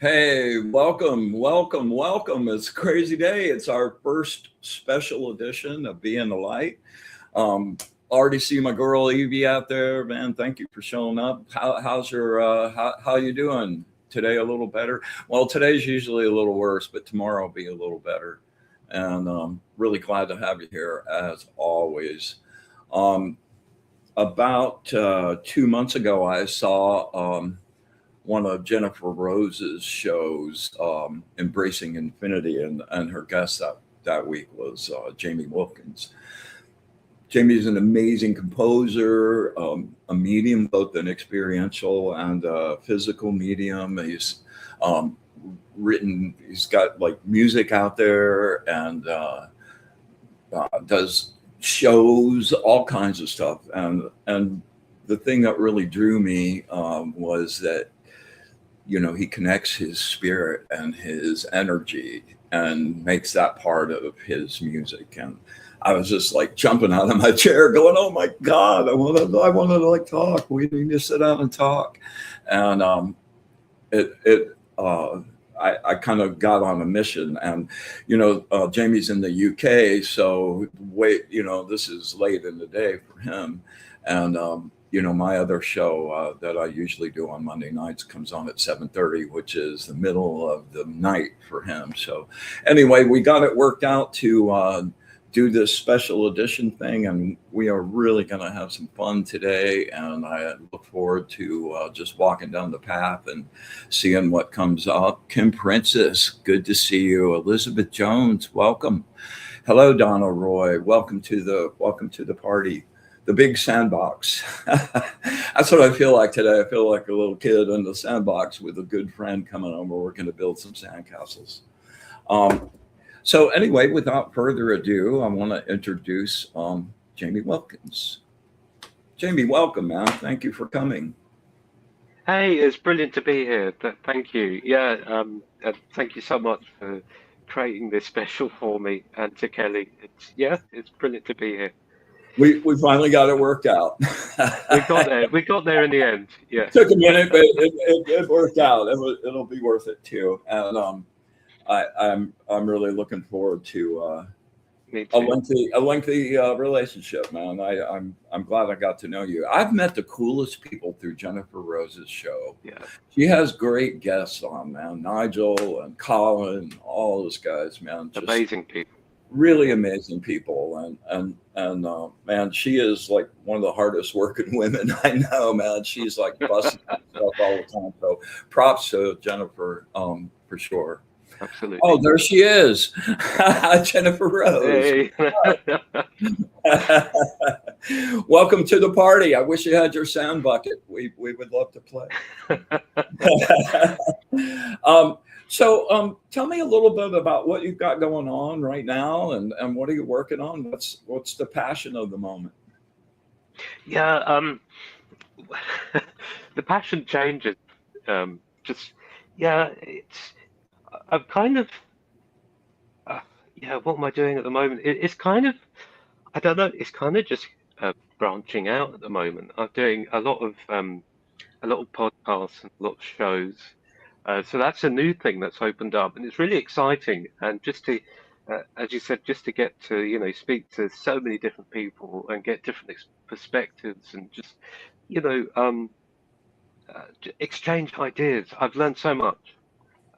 Hey, welcome. It's a crazy day. It's our first special edition of Being the Light. Already see my girl Evie out there, man. Thank you for showing up. How's your how you doing today? A little better. Well, today's usually a little worse, but tomorrow will be a little better. And really glad to have you here as always. Um, about 2 months ago, I saw one of Jennifer Rose's shows, Embracing Infinity, and her guest that week was Jamie Wilkins. Jamie's an amazing composer, a medium, both an experiential and physical medium. He's he's got like music out there and does shows, all kinds of stuff. And the thing that really drew me was that he connects his spirit and his energy and makes that part of his music. And I was just like jumping out of my chair going, oh my God, I want to like talk. We need to sit down and talk. And I kind of got on a mission. And Jamie's in the UK, so this is late in the day for him. And my other show that I usually do on Monday nights comes on at 7:30, which is the middle of the night for him. So anyway, we got it worked out to do this special edition thing, and we are really going to have some fun today. And I look forward to just walking down the path and seeing what comes up. Kim Princess, good to see you. Elizabeth Jones, welcome. Hello, Donna Roy. Welcome to the party. The big sandbox. That's what I feel like today. I feel like a little kid in the sandbox with a good friend coming over. We're going to build some sandcastles. So anyway, without further ado, I want to introduce Jamie Wilkins. Jamie, welcome, man. Thank you for coming. Hey, it's brilliant to be here. Thank you. Yeah, thank you so much for creating this special for me and to Kelly. It's brilliant to be here. We finally got it worked out. We got there. We got there in the end. Yeah. Took a minute, but it worked out. It'll be worth it too. And I'm really looking forward to Me a too. lengthy relationship, man. I'm glad I got to know you. I've met the coolest people through Jennifer Rose's show. Yeah. She has great guests on, man. Nigel and Colin, all those guys, man. Just Amazing people. really amazing people. And man, she is like one of the hardest working women I know, man. She's like busting herself all the time. So props to Jennifer, for sure. Absolutely. Oh, there she is. Jennifer Rose. Hey. Welcome to the party. I wish you had your sound bucket. We would love to play. So tell me a little bit about what you've got going on right now and what are you working on? What's the passion of the moment? Yeah. The passion changes. Just yeah. I'm kind of yeah. What am I doing at the moment? It's kind of I don't know. It's kind of just branching out at the moment. I'm doing a lot of podcasts and a lot of shows. So that's a new thing that's opened up, and it's really exciting. And just to, as you said, just to get to speak to so many different people and get different perspectives, and just you know um, exchange ideas. I've learned so much,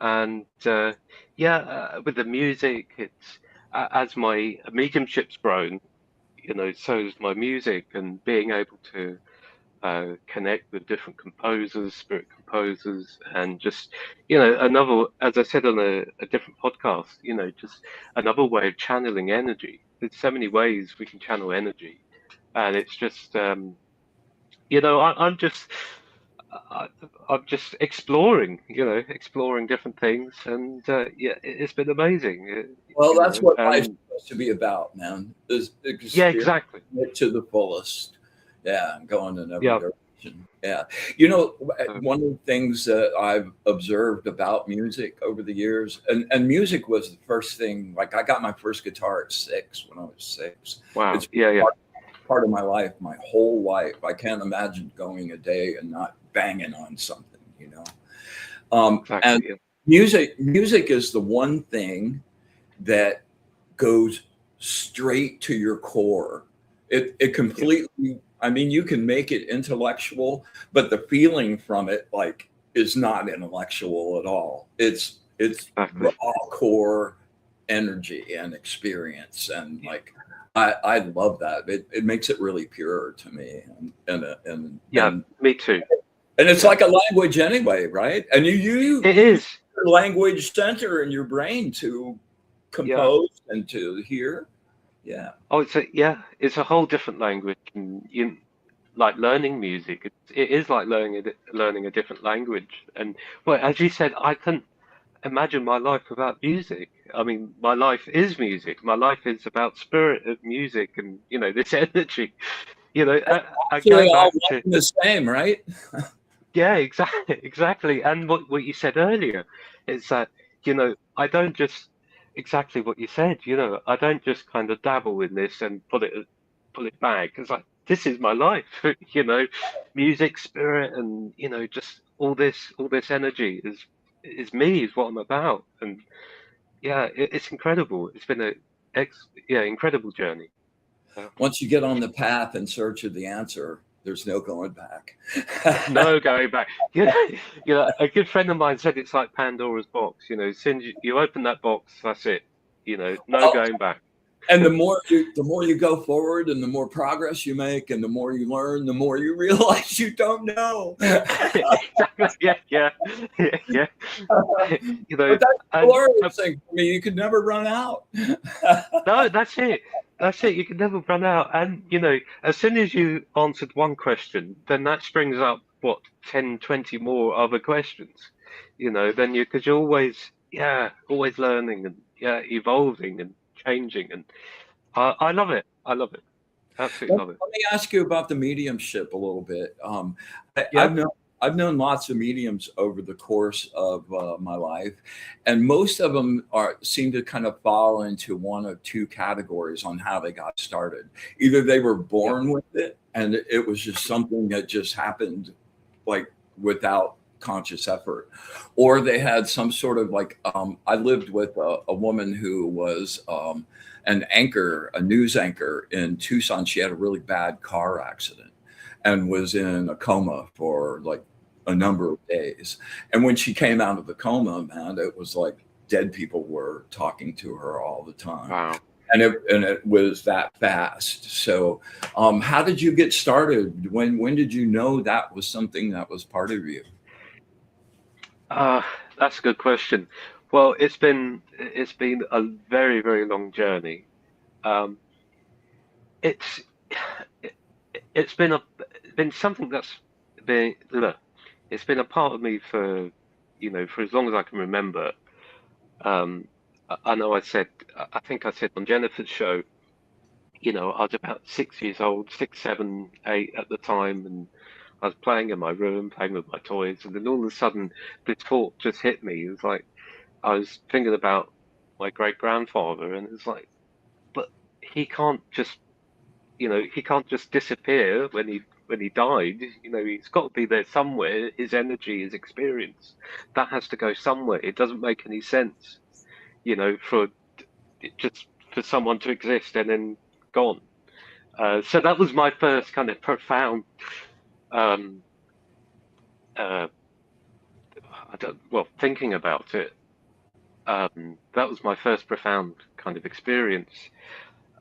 and with the music, it's as my mediumship's grown, so's my music, and being able to connect with different composers, spirit composers, and just, another, as I said on a different podcast, just another way of channeling energy. There's so many ways we can channel energy, and it's just, I'm just, I, I'm just exploring, exploring different things, and it's been amazing, Well, that's what life's and supposed to be about, man. Is yeah, experience exactly, it to the fullest. Yeah, going in every yeah, direction. Yeah. You know, uh, one of the things that I've observed about music over the years, and music was the first thing, like I got my first guitar at 6 when I was 6. wow, It's yeah, yeah, part of my life, my whole life. I can't imagine going a day and not banging on something. And exactly, yeah. music is the one thing that goes straight to your core. It Yeah, completely, I mean, you can make it intellectual, but the feeling from it like is not intellectual at all. It's raw exactly. core energy and experience, and like I love that. It makes it really pure to me, Yeah, me too. and it's Yeah, like a language anyway, right? And it you use is. your language center in your brain to Yeah. compose and to hear. Yeah. Oh, it's a whole different language, and you like learning music. It is like learning a different language. And well, as you said, I can imagine my life without music. I mean, my life is music. My life is about spirit of music, and this energy. Actually, Going all back one to and the same, right? yeah, exactly, exactly. And what you said earlier is that, I don't just exactly what you said, I don't just kind of dabble in this and pull it back. It's like this is my life, music, spirit, and just all this energy is me, is what I'm about. And yeah, it's incredible. It's been incredible journey. Yeah. Once you get on the path in search of the answer, there's no going back. No going back. A good friend of mine said it's like Pandora's box. As soon as you open that box, that's it. No Well, going back. and the more you go forward and the more progress you make and the more you learn, the more you realize you don't know. Exactly. Yeah, yeah, yeah, yeah. You know, But that's the and glorious thing for me. You could never run out. no, that's it. That's it. You can never run out. And as soon as you answered one question, then that springs up what 10, 20 more other questions. Then because you're always learning and evolving and changing. And I love it. I love it. Absolutely love it. Let me ask you about the mediumship a little bit. Yeah. I've known lots of mediums over the course of my life, and most of them seem to kind of fall into one of two categories on how they got started. Either they were Yeah. born with it, and it was just something that just happened, like without conscious effort, or they had some sort of like. I lived with a woman who was. An anchor, a news anchor in Tucson. She had a really bad car accident and was in a coma for like a number of days. And when she came out of the coma, man, it was like dead people were talking to her all the time. Wow. And it was that fast. So, how did you get started? When did you know that was something that was part of you? Uh, that's a good question. Well, it's been a very, very long journey. Um, it's it, it's been something that's been look, it's been a part of me for as long as I can remember. I know I think I said on Jennifer's show, I was about 6 years old, six, seven, eight at the time, and I was playing in my room, playing with my toys, and then all of a sudden this thought just hit me. It was like I was thinking about my great grandfather, and it's like, but he can't just he can't just disappear when he died. He's got to be there somewhere. His energy, his experience, that has to go somewhere. It doesn't make any sense, for just for someone to exist and then gone. So that was my first kind of profound, um, uh, thinking about it. That was my first profound kind of experience.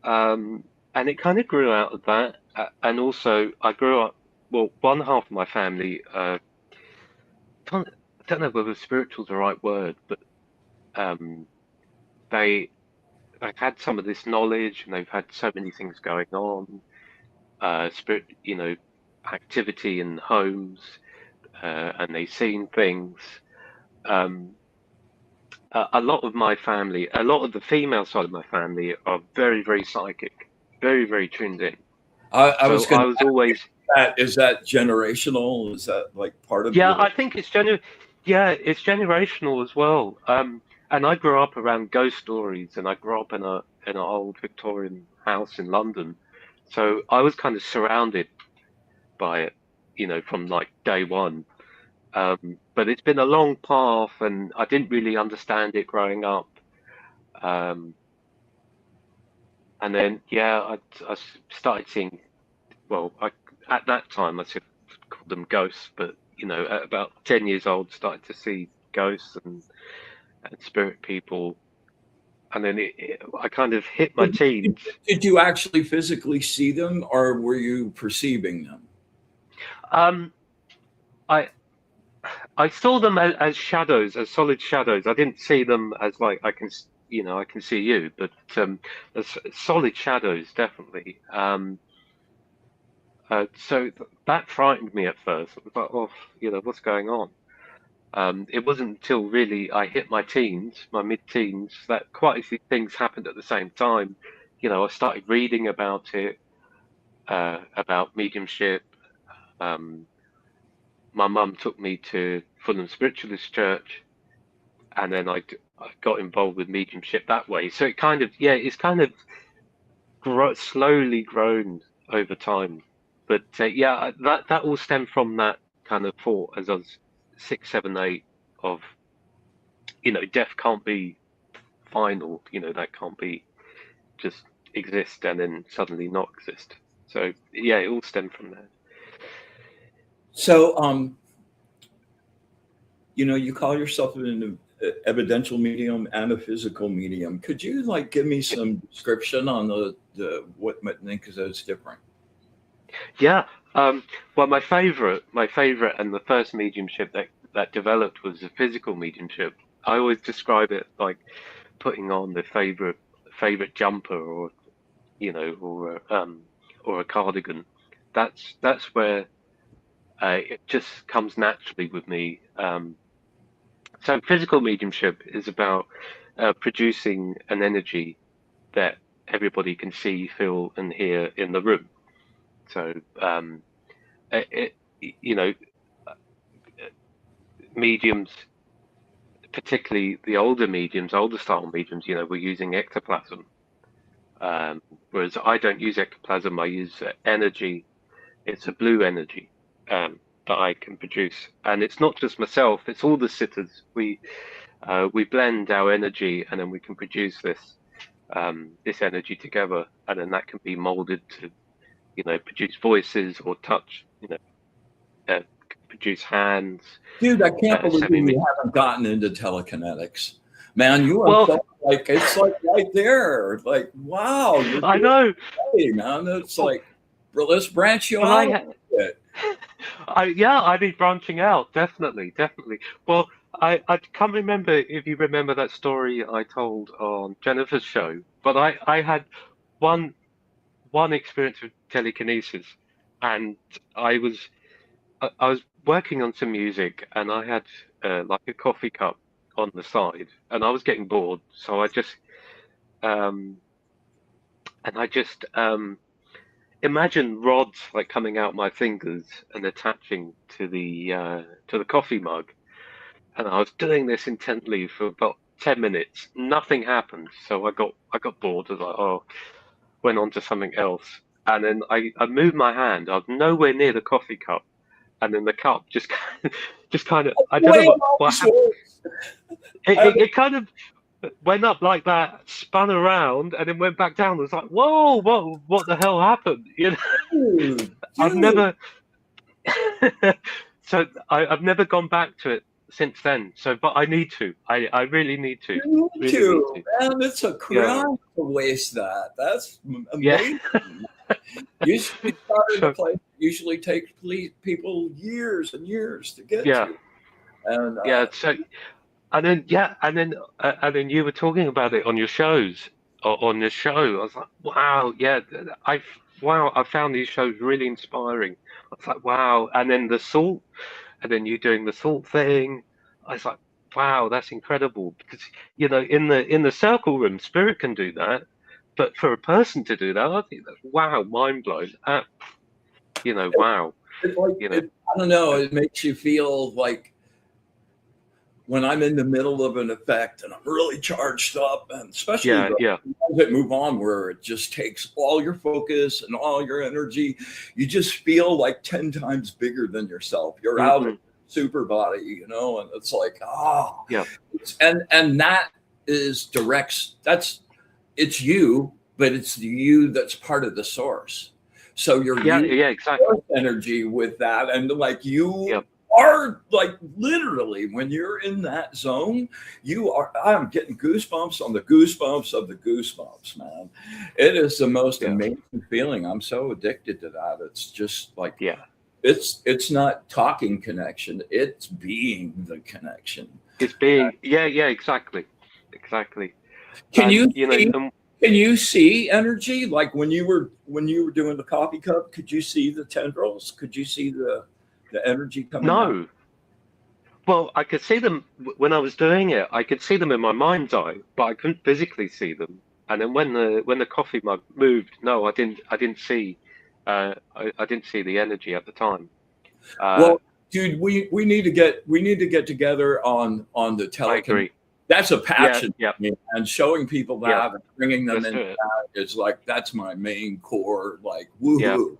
Um, and it kind of grew out of that. And also, I grew up, well, one half of my family, don't, I don't know whether spiritual is the right word, but um, they they've had some of this knowledge and they've had so many things going on, spirit, activity in homes, and they've seen things. Um, a lot of my family, a lot of the female side of my family are very, very psychic, very, very tuned in. I So was going I to was always that is that generational? Is that like part of Yeah, your I think it's generational as well. And I grew up around ghost stories, and I grew up in an old Victorian house in London, so I was kind of surrounded by it, from like day one. But it's been a long path, and I didn't really understand it growing up. Um, and then, yeah, I started seeing, well, at that time, I sort of called them ghosts, but, at about 10 years old, started to see ghosts and spirit people. And then I kind of hit my Did, teens. did you actually physically see them, or were you perceiving them? Um, I I saw them as shadows, as solid shadows. I didn't see them as like I can see you, but as solid shadows, definitely. So that frightened me at first. I was like, oh, what's going on? It wasn't until really I hit my teens, my mid-teens, that quite a few things happened at the same time. I started reading about it, about mediumship. Um, my mum took me to Fulham Spiritualist Church, and then I got involved with mediumship that way. So it kind of, yeah, it's kind of slowly grown over time. But yeah, that all stemmed from that kind of thought as I was 6, 7, 8 of, death can't be final, that can't be just exist and then suddenly not exist. So yeah, it all stemmed from there. So, you call yourself an evidential medium and a physical medium. Could you like give me some description on the what makes those different? Yeah. Well, my favorite, and the first mediumship that developed was a physical mediumship. I always describe it like putting on the favorite jumper, or or a cardigan. That's where it just comes naturally with me. So physical mediumship is about producing an energy that everybody can see, feel, and hear in the room. So it, you know, mediums, particularly the older mediums, older style mediums, were using ectoplasm. Whereas I don't use ectoplasm, I use energy. It's a blue energy that I can produce, and it's not just myself; it's all the sitters. We blend our energy, and then we can produce this energy together, and then that can be molded to produce voices or touch, produce hands, Dude, I can't believe semi. you haven't gotten into telekinetics. Man, you are Well, so, like it's like right there. Like, wow, you're I doing know. great, man. It's Well, like, bro, let's branch you well, out a bit. yeah, I need branching out, definitely, definitely. Well, I can't remember if you remember that story I told on Jennifer's show, but I had one one experience with telekinesis, and I was I was working on some music, and I had like a coffee cup on the side, and I was getting bored, so um I just imagine rods like coming out my fingers and attaching to the coffee mug, and I was doing this intently for about 10 minutes. Nothing happened, so I got bored. I was like, oh, went on to something else, and then I moved my hand. I was nowhere near the coffee cup, and then the cup just just kind of, I don't know Wait, what happened. It I kind of went up like that, spun around, and then went back down. It was like, whoa, what the hell happened? dude, I've dude, never so I've never gone back to it since then. So, but I need to. I really need to. you need Really need to, to. man. It's a Yeah. crime to waste that. That's Yeah. amazing. Usually, starting a So, place usually takes people years and years to get yeah. to, and Yeah. So, and then, yeah. And then you were talking about it on your shows, or on your show. I was like, wow. Yeah. Wow. I found these shows really inspiring. I was like, wow. And then the salt, and then you doing the salt thing. I was like, wow, that's incredible. Because in the circle room, spirit can do that, but for a person to do that, I think that's wow, mind blown. Wow. it's like You know, I don't know. uh, It makes you feel like when I'm in the middle of an effect and I'm really charged up, and especially yeah, the yeah. ones that move on where it just takes all your focus and all your energy, you just feel like 10 times bigger than yourself. You're out of Hmm. super body, you know, and it's like, oh, Yeah. and that is directs, it's you, but it's the you that's part of the source. So you're Yeah. using Yeah. Exactly. source energy with that, and like you Yeah. are like literally when you're in that zone, you are. I'm getting goosebumps on the goosebumps of the goosebumps, man. It is the most Yeah. amazing feeling. I'm so addicted to that. It's just like Yeah. it's not talking connection. It's being the connection. It's being. Yeah. Yeah. Exactly. Exactly. Can And you you know, see? Can you see energy? Like when you were doing the coffee cup, could you see the tendrils? Could you see the energy coming out? no. Well, I could see them when I was doing it. I could see them in my mind's eye, but I couldn't physically see them. And then when the coffee mug moved, no, I didn't. I didn't see. I didn't see the energy at the time. Uh, Well, dude, we need to get together on the I telekinesis. agree. That's a Yeah. passion Yeah. for me, and showing people Yeah. that and bringing them Let's into do it. that is like that's my main core. Like Yeah. woohoo!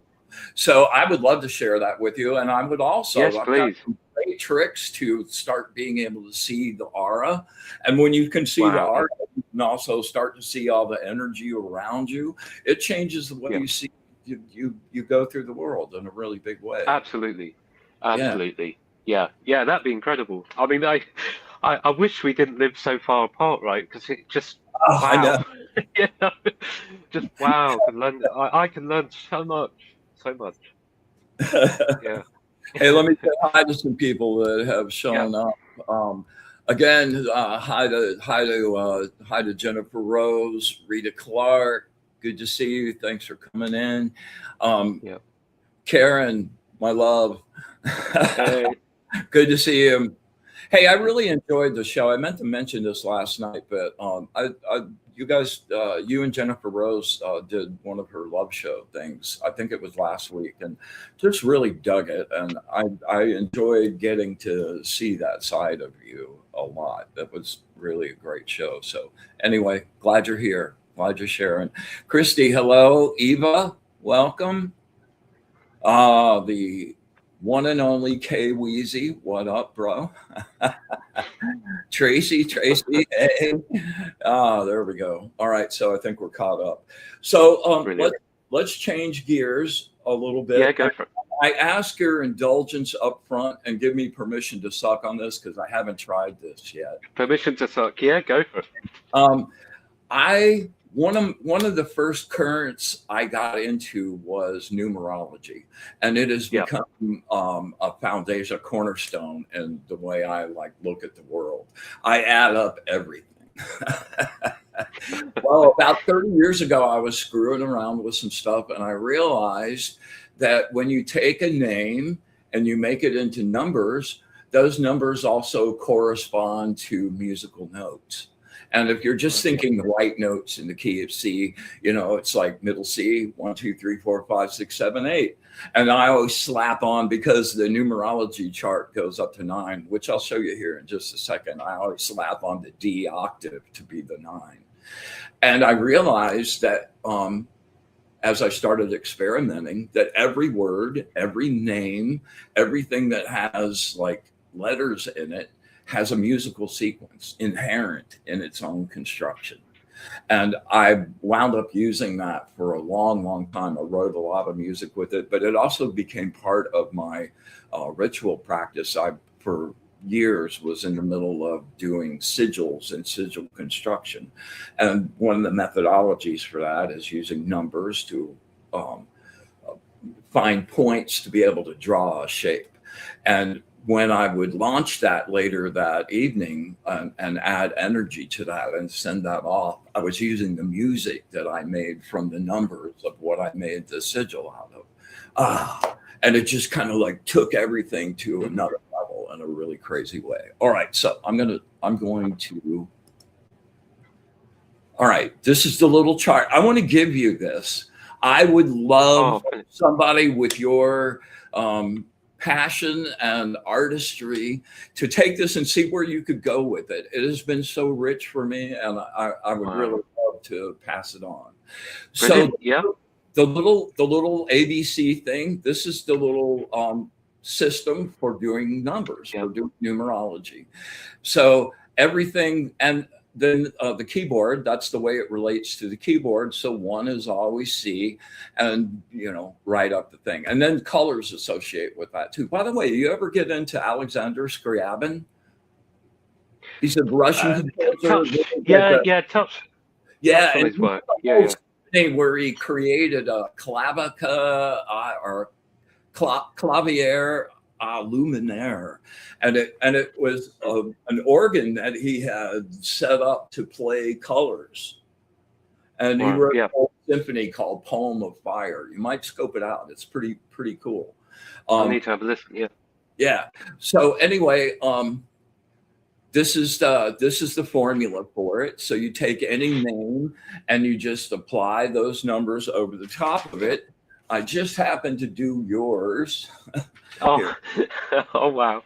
So I would love to share that with you, and I would Yes, also I've got please. some great tricks to start being able to see the aura, and when you can see the Wow. aura, you can also start to see all the energy around you. It changes the way Yeah. you see you go through the world in a really big way. Absolutely. Yeah. Absolutely. Yeah. Yeah. That'd be incredible. I mean, I wish we didn't live so far apart, right? Because it just, Oh, I know. wow. You know, just wow. I can learn so much, so much. Yeah. Hey, let me say hi to some people that have Yeah. shown up. Again, hi to Jennifer Rose, Rita Clark. Good to see you. Thanks for coming in. Um, Yeah. Karen, my love. Hey. Good to see you. Hey, I really enjoyed the show. I meant to mention this last night, but you guys, you and Jennifer Rose did one of her love show things. I think it was last week, and just really dug it. And I enjoyed getting to see that side of you a lot. That was really a great show. So anyway, glad you're here. Glad you're sharing. Christy, hello. Eva, welcome. The one and only K Weezy. What up, bro? Tracy, hey. There we go. All right, so I think we're caught up. So Brilliant. let's change gears a little Yeah. bit. Go for it. I ask your indulgence up front and give me permission to suck on this because I haven't tried this yet. Permission to suck. Yeah. Go for it. Um, I one of the first currents I got into was numerology, and it has Yeah. become a foundation, a cornerstone in the way I like look at the world. I add up everything. Well, about 30 years ago, I was screwing around with some stuff, and I realized that when you take a name and you make it into numbers, those numbers also correspond to musical notes. And if you're just thinking the right notes in the key of C, you know, it's like middle C, 1, 2, 3, 4, 5, 6, 7, 8. And I always slap on because the numerology chart goes up to 9, which I'll show you here in just a second. I always slap on the D octave to be the 9. And I realized that as I started experimenting, that every word, every name, everything that has like letters in it has a musical sequence inherent in its own construction. And I wound up using that for a long time. I wrote a lot of music with it, but it also became part of my ritual practice. I, for years, was in the middle of doing sigils and sigil construction. And one of the methodologies for that is using numbers to um, find points to be able to draw a shape. And when I would launch that later that evening and add energy to that and send that off, I was using the music that I made from the numbers of what I made the sigil out of. And it just kind of like took everything to another level in a really crazy way. All right, so I'm going to, all right, this is the little chart. I want to give you this. I would love somebody with your passion and artistry to take this and see where you could go with it. It has been so rich for me, and I would really love to pass it on. Brilliant. So Yeah. the little ABC thing. This is the little system for doing numbers, Yeah. for doing numerology. So everything, and then the keyboard, that's the way it relates to the keyboard. So one is always C, and write up the thing. And then colors associate with that too. By the way, you ever get into Alexander Scriabin? He's a Russian composer. Touched. Yeah, yeah, touched. Yeah, Touched on and his work. the Yeah, whole yeah. thing where he created a clavica or clavier luminaire, and it was an organ that he had set up to play colors, and he Wow. wrote Yeah. a whole symphony called "Poem of Fire." You might scope it out; it's pretty cool. I need to have a listen. Yeah. Yeah. So anyway, this is the formula for it. So you take any name and you just apply those numbers over the top of it. I just happened to do yours. Oh, oh wow.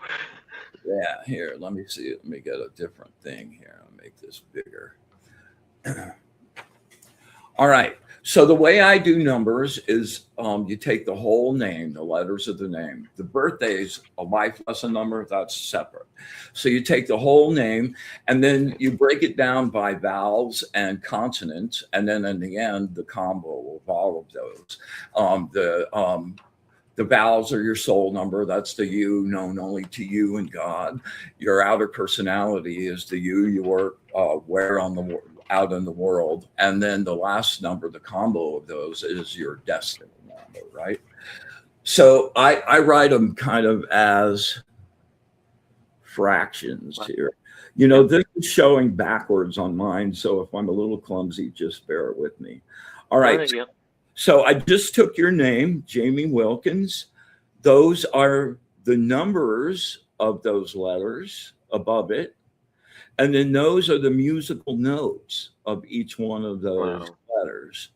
Yeah, here, let me see. Let me get a different thing here. I'll make this bigger. All right. So the way I do numbers is you take the whole name, the letters of the name. The birthday's a life lesson number, that's separate. So you take the whole name and then you break it down by vowels and consonants. And then in the end, the combo of all of those. The vowels are your soul number. That's the you known only to you and God. Your outer personality is the you work where out in the world. And then the last number, the combo of those, is your destiny number, right? So I write them kind of as fractions here. This is showing backwards on mine. So if I'm a little clumsy, just bear with me. All right. Yeah. So I just took your name, Jamie Wilkins. Those are the numbers of those letters above it. And then those are the musical notes of each one of those letters.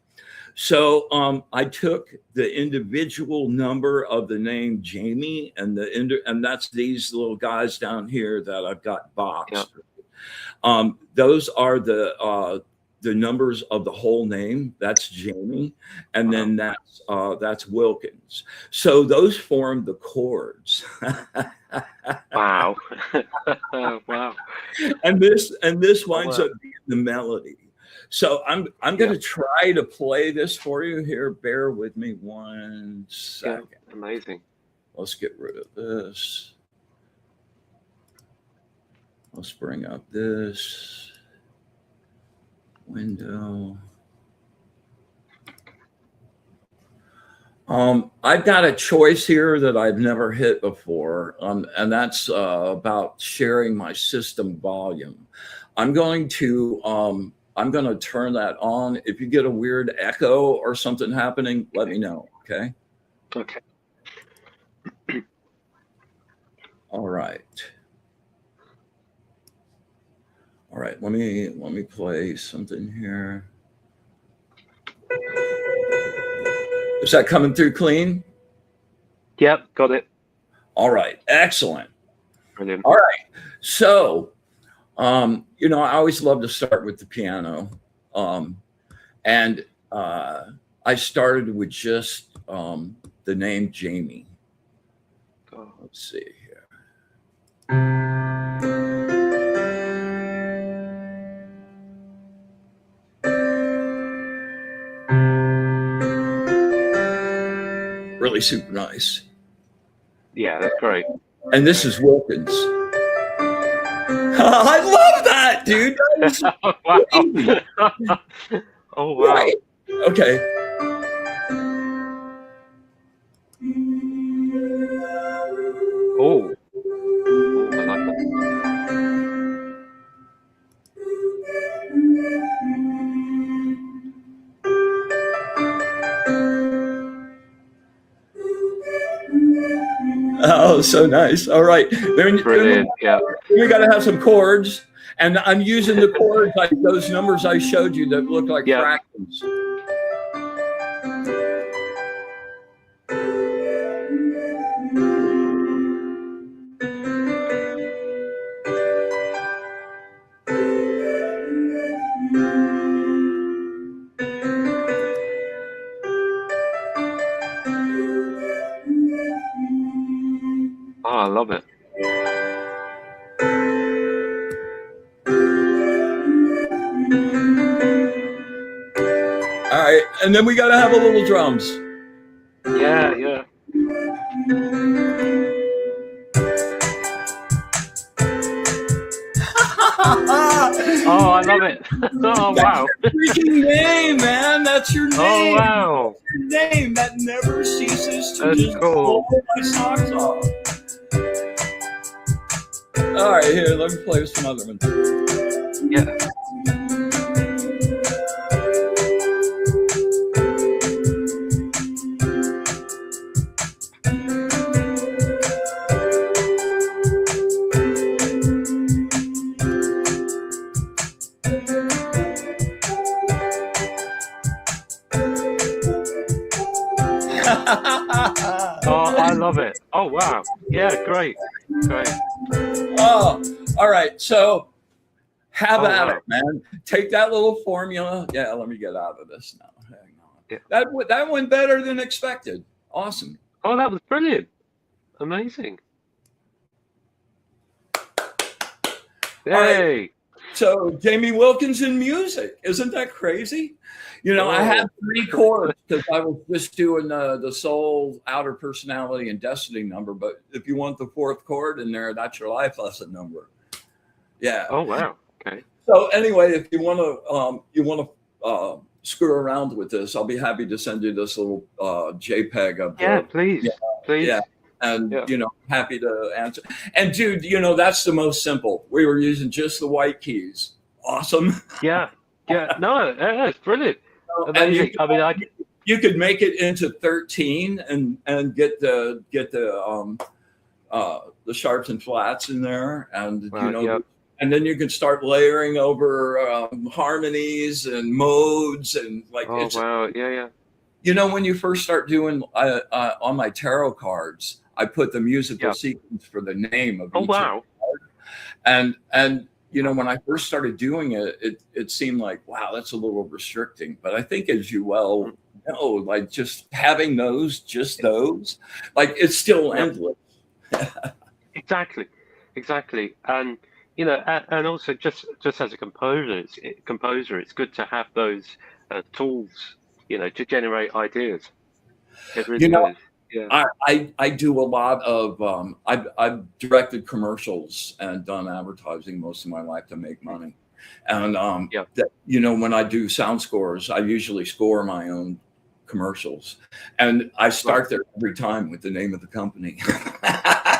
So I took the individual number of the name Jamie and that's these little guys down here that I've got boxed. Yeah. Those are the numbers of the whole name. That's Jamie, and then that's Wilkins. So those form the chords. Wow. Wow. And this winds up being the melody. So I'm going to try to play this for you here. Bear with me 1 second. Yeah, amazing. Let's get rid of this. Let's bring up this window. I've got a choice here that I've never hit before, and that's about sharing my system volume. I'm going to turn that on. If you get a weird echo or something happening, let me know. Okay. Okay. All right. All right. Let me play something here. Is that coming through clean? Yep, got it. All right. Excellent. Brilliant. All right. So, I always love to start with the piano. And I started with just the name Jamie. Let's see here. Really super nice. Yeah, that's great. And this is Wilkins. I love that, dude. That Wow. Oh, wow. right. Okay. Oh. Oh, I like that. Oh, so nice. All right. Brilliant. Yeah. We got to have some chords. And I'm using the chords, like those numbers I showed you that look like fractions. Oh, I love it. All right, and then we got to have a little drums. Yeah, yeah. Oh, I love it. Oh, wow. Freaking name, man. That's your name. Oh, wow. That's your name. That never ceases to That's just cool. blow my socks off. All right, here, let me play some other ones. Yeah. Oh, I love it. Oh, wow. Yeah, great. Great. Oh, all right. So have at wow. it, man. Take that little formula. Yeah, let me get out of this now. Hang on. Yeah. That went better than expected. Awesome. Oh, that was brilliant. Amazing. Yay. All right. So Jamie Wilkins in music. Isn't that crazy? You know, I had 3 chords because I was just doing the soul, outer personality, and destiny number. But if you want the 4th chord in there, that's your life lesson number. Yeah. Oh, wow. Okay. So anyway, if you want to screw around with this, I'll be happy to send you this little JPEG of Yeah, please. Please. Yeah. And, you know, happy to answer. And dude, you know, that's the most simple. We were using just the white keys. Awesome. Yeah. Yeah. No, it's brilliant. Amazing. And you could make it into 13 and get the sharps and flats in there, and you know, and then you can start layering over harmonies and modes and like. Oh, wow. Yeah, yeah. You know, when you first start doing on my tarot cards, I put the musical sequence for the name of each card. And you know, when I first started doing it, it seemed like, wow, that's a little restricting. But I think, as you well know, like just having just those, like it's still endless. Exactly. And you know, and also just as a composer, it's good to have those tools, you know, to generate ideas. It really is. Yeah. I do a lot of I've directed commercials and done advertising most of my life to make money, and that, you know, when I do sound scores, I usually score my own commercials, and I start there every time with the name of the company.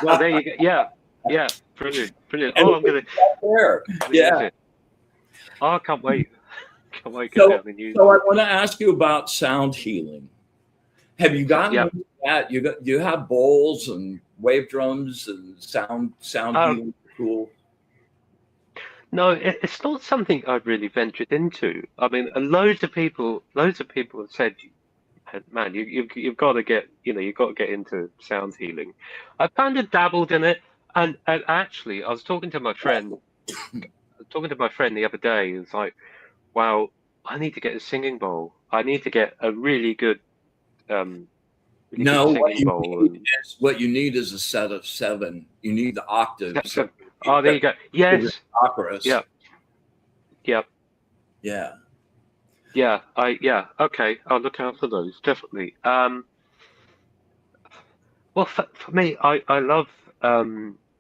Well, there you go. Yeah, brilliant. Oh, I'm gonna. There. Yeah. Oh, I can't wait. So I want to ask you about sound healing. Have you gotten into that? You have bowls and wave drums and sound healing tools? No, it's not something I've really ventured into. I mean, loads of people have said, man, you've got to get, you know, you've got to get into sound healing. I kind of dabbled in it, and actually, I was talking to my friend the other day. It's like, wow, I need to get a singing bowl. I need to get a really good what you need is a set of 7. You need the octaves. Oh, there you go. Yes. Operas. Yeah. Okay, I'll look out for those, definitely. Well, for me, I love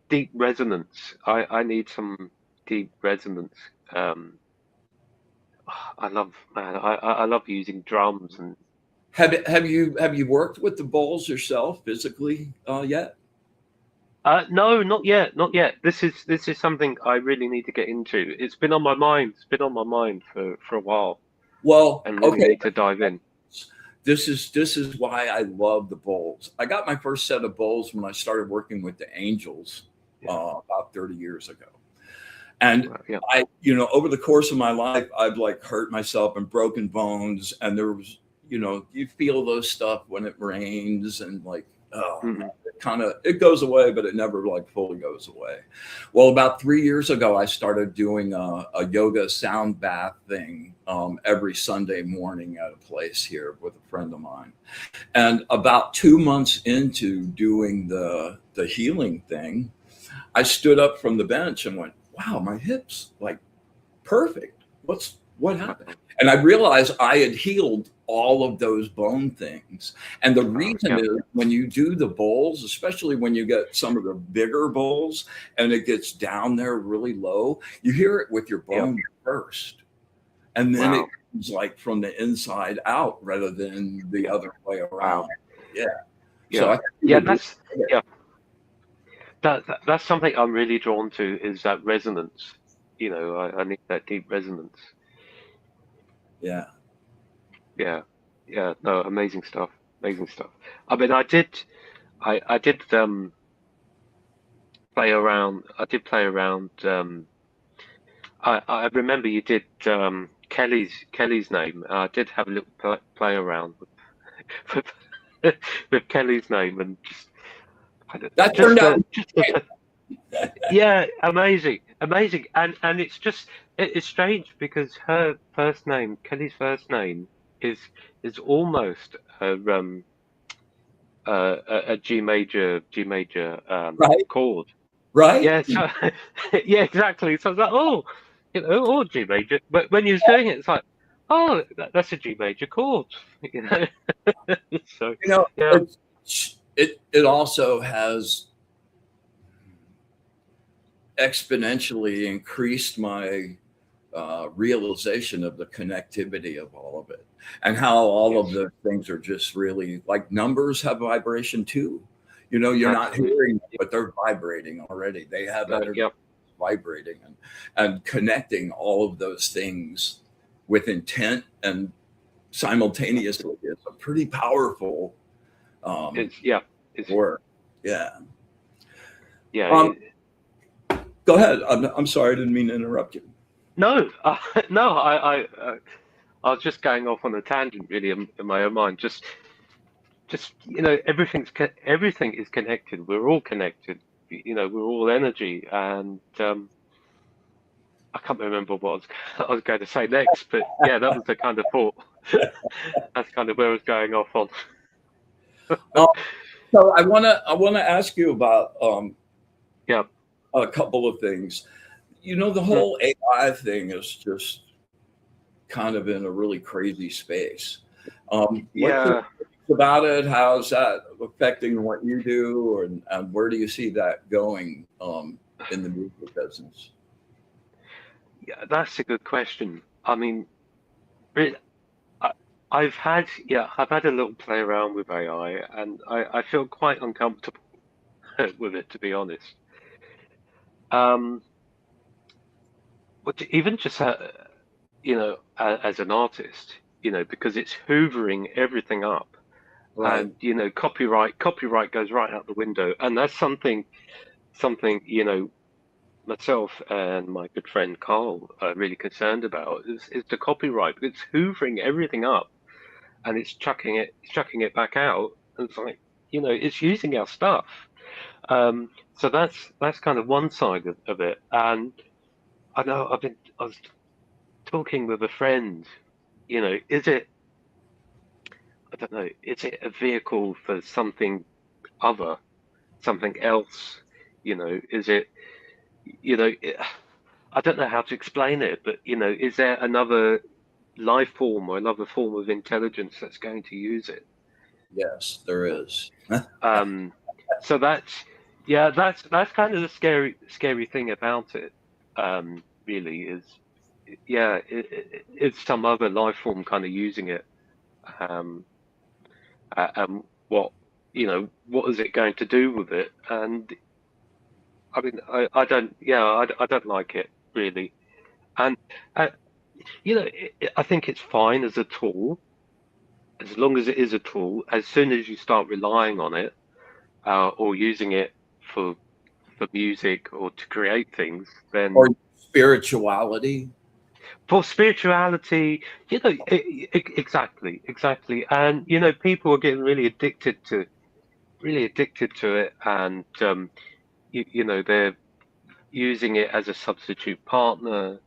deep resonance. I need some deep resonance. I love using drums. And have you worked with the bowls yourself physically yet? No, not yet. This is something I really need to get into. It's been on my mind. For a while. Well, and really need to dive in. This is why I love the bowls. I got my first set of bowls when I started working with the Angels about 30 years ago. And I, you know, over the course of my life, I've like hurt myself and broken bones. And there was, you know, you feel those stuff when it rains and like, it goes away, but it never like fully goes away. Well, about 3 years ago, I started doing a yoga sound bath thing every Sunday morning at a place here with a friend of mine. And about 2 months into doing the healing thing, I stood up from the bench and went, wow, my hips, like perfect. What happened? And I realized I had healed all of those bone things. And the reason is when you do the bowls, especially when you get some of the bigger bowls and it gets down there really low, you hear it with your bone first. And then it comes like from the inside out rather than the other way around. Yeah. So that's something I'm really drawn to, is that resonance. I need that deep resonance. Yeah. No, amazing stuff. I mean, I did play around. I remember you did Kelly's name. I did have a little play around with, with Kelly's name, and that turned out. Yeah, amazing, and it's strange because her first name, Kelly's first name, is almost a G major Right. chord. Right. Yeah, so, yeah, exactly. So I was like, oh, or G major. But when you was doing it, it's like, oh, that's a G major chord. So yeah, it also has exponentially increased my realization of the connectivity of all of it, and how all of the things are just really like numbers have vibration too. You're not hearing them, but they're vibrating already. They have energy vibrating, and connecting all of those things with intent and simultaneously is a pretty powerful work. Yeah. Go ahead. I'm sorry, I didn't mean to interrupt you. No, no, I was just going off on a tangent, really, in my own mind. Just everything is connected. We're all connected. We're all energy, and I can't remember what I was going to say next, but yeah, that was the kind of thought. That's kind of where I was going off on. So I wanna ask you about a couple of things. The whole AI thing is just kind of in a really crazy space. What's about it? How's that affecting what you do, and where do you see that going in the music business? Yeah, that's a good question. I mean, really, I've had a little play around with AI, and I feel quite uncomfortable with it, to be honest. But even just as an artist, because it's hoovering everything up, Right. and copyright goes right out the window, and that's something myself and my good friend Carl are really concerned about, is the copyright. It's hoovering everything up, and it's chucking it back out, and it's like, it's using our stuff. So that's kind of one side of it. And I know I was talking with a friend, is it, I don't know, is it a vehicle for something something else? Is it, you know, it, I don't know how to explain it, but is there another life form or another form of intelligence that's going to use it? Yes, there is. So that's kind of the scary thing about it. Really is, it's some other life form kind of using it. Um, and what is it going to do with it? And I mean, I don't like it really. And uh, I think it's fine as a tool, as long as it is a tool. As soon as you start relying on it, or using it for music or to create things, then Or spirituality. for spirituality, exactly, and people are getting really addicted to really addicted to it, and you know, they're using it as a substitute partner,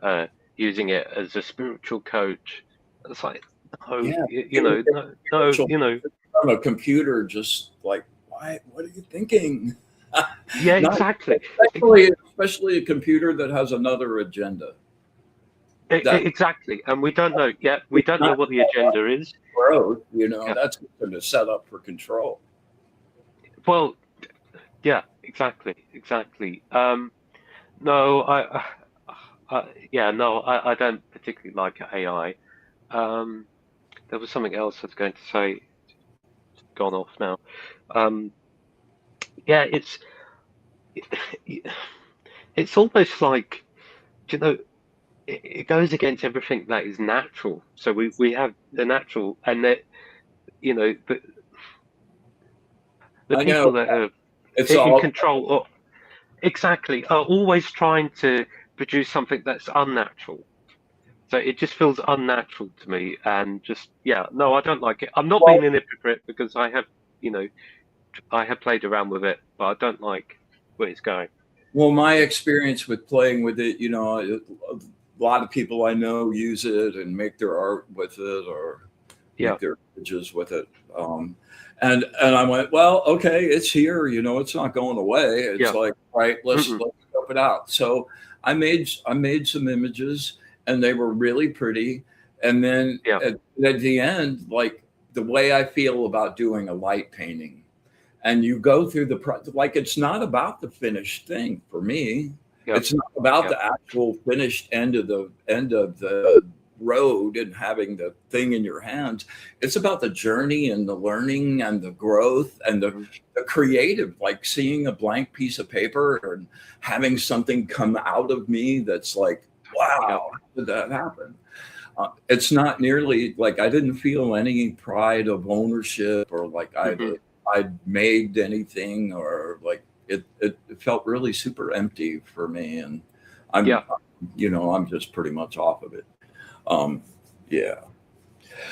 uh, using it as a spiritual coach. It's like, no, Yeah, you it was know, no, spiritual you know, on a computer, just like, why? What are you thinking? yeah, Not exactly. especially a computer that has another agenda. That Exactly, and we don't know yet. We don't know not what the agenda is. growth, you know, Yeah. that's going to set up for control. Well, yeah, exactly, exactly. No, yeah, no, I don't particularly like AI. Um, there was something else I was going to say, gone off now. Um, yeah, it's almost like, you know, it goes against everything that is natural. So we have the natural, and that, you know, the I know people that are it's in all, control exactly are always trying to produce something that's unnatural. So it just feels unnatural to me, and just, yeah, no, I don't like it. I'm not well, being an hypocrite because I have, you know, I have played around with it, but I don't like where it's going. well, my experience with playing with it, you know, a lot of people I know use it and make their art with it or Yeah. make their images with it. Um, and I went, well, okay, it's here. You know, it's not going away. It's Yeah. like, right, Mm-mm. let's scope it out. So I made some images, and they were really pretty. And then Yeah. at the end, like the way I feel about doing a light painting, and you go through like it's not about the finished thing for me. Yeah. It's not about Yeah. the actual finished end of the road and having the thing in your hands. It's about the journey and the learning and the growth and Mhm. the creative, like seeing a blank piece of paper and having something come out of me that's like, Yeah. wow, how did that happen? It's not nearly like I didn't feel any pride of ownership or like Hmm. I'd made anything or like it felt really super empty for me. And I'm, Yeah. you know, I'm just pretty much off of it. Um, yeah.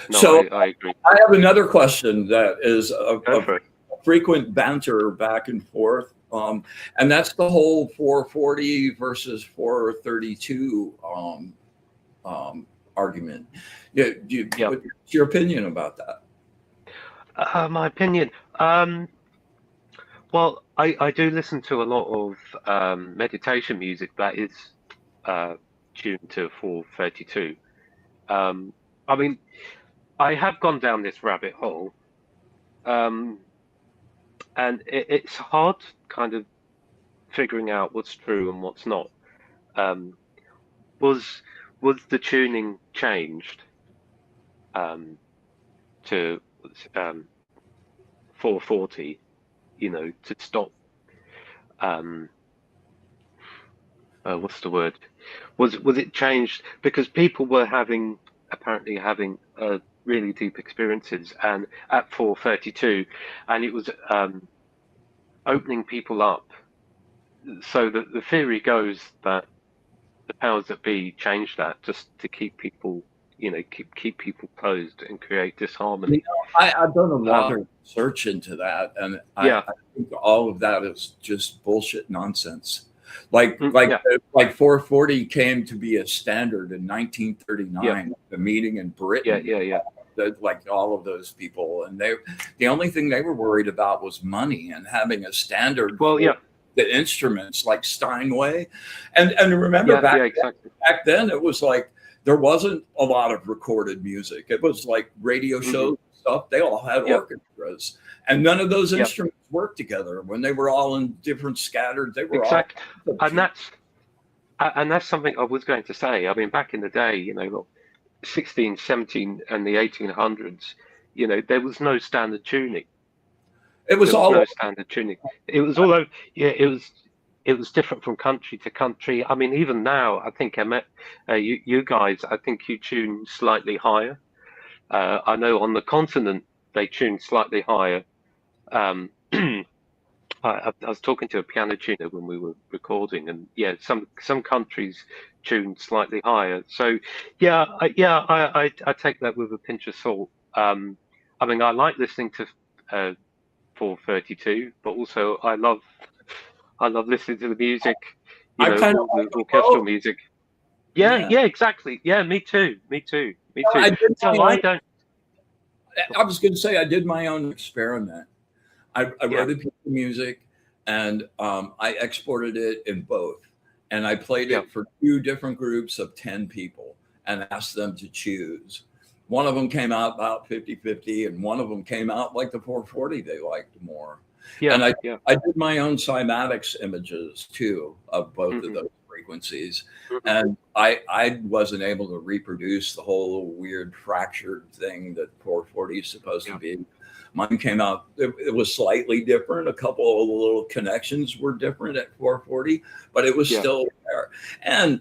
No, So I agree. I have another question that is Go a for it. frequent banter back and forth. And that's the whole 440 versus 432 argument. Yeah, Yeah. what's your opinion about that? My opinion. Well, I do listen to a lot of meditation music that is uh, tuned to 432. Um, I mean, I have gone down this rabbit hole, um, and it's hard kind of figuring out what's true and what's not. Um, was was the tuning changed um, to um, 440? You know, to stop. Um, what's the word? Was it changed because people were apparently having really deep experiences, and at 432, and it was opening people up. So the theory goes that the powers that be changed that just to keep people, you know, keep people closed and create You disharmony. know, I've done a lot Um, of research into that, and yeah, I think all of that is just bullshit nonsense. yeah, Like 440 came to be a standard in yeah, 1939, the meeting in yeah, Britain. yeah, yeah. Like all of those people, and the only thing they were worried about was money and having a standard Well, for yeah, the instruments like Steinway. And remember yeah, yeah, exactly. back then it was like there wasn't a lot of recorded music. It was like radio Hmm. shows and stuff. They all had Yeah, orchestras, and none of those yeah, instruments worked together when they were all in different scattered. They were all exactly. And that's something I was going to say. I mean, back in the day, you know, look, 16, 17, and the 1800s, you know, there was no standard tuning. it was There was all no standard tuning. It was all over. Yeah, it was different from country to country. I mean, even now, I think I met you guys. I think you tune slightly higher. I know on the continent they tune slightly higher. Um, I was talking to a piano tuner when we were recording, and yeah, some countries tune slightly higher. So yeah, I take that with a pinch of salt. I mean, I like listening to 432, but also I love listening to the music, I kind of all the like them orchestral both. music. Yeah, Yeah. yeah, exactly. Yeah, me too. Me too. Me too. I did my So I own, don't. I was going to say I did my own experiment. I Yeah. wrote a piece of music and I exported it in both. And I played Yeah. it for two different groups of 10 people and asked them to choose. One of them came out about 50-50, and one of them came out like the 440 they liked more. Yeah. And I, Yeah. I did my own cymatics images too of both of Hmm. those frequencies. Hmm. And I wasn't able to reproduce the whole weird fractured thing that 440 is supposed to Yeah. be. Mine came out, it was slightly different. A couple of the little connections were different at 440, but it was Yeah. still there. And,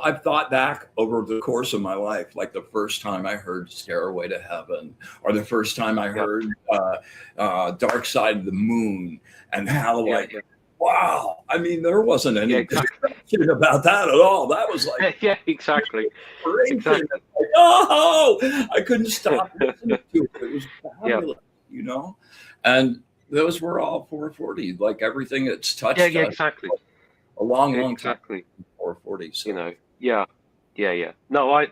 I've thought back over the course of my life, like the first time I heard Stairway to Heaven, or the first time I Yeah. heard Dark Side of the Moon, and how, Yeah. like, wow. I mean, there wasn't Yeah. any Exactly. discussion about that at all. That was like Yeah. Exactly. inspiration. Exactly. Like, oh, I couldn't stop listening to it. It was Yeah. fabulous. And those were all 440, like everything that's Yeah. touched Yeah. us Exactly. a long, long time, Exactly. 440. So Yeah. Yeah. Yeah. No, I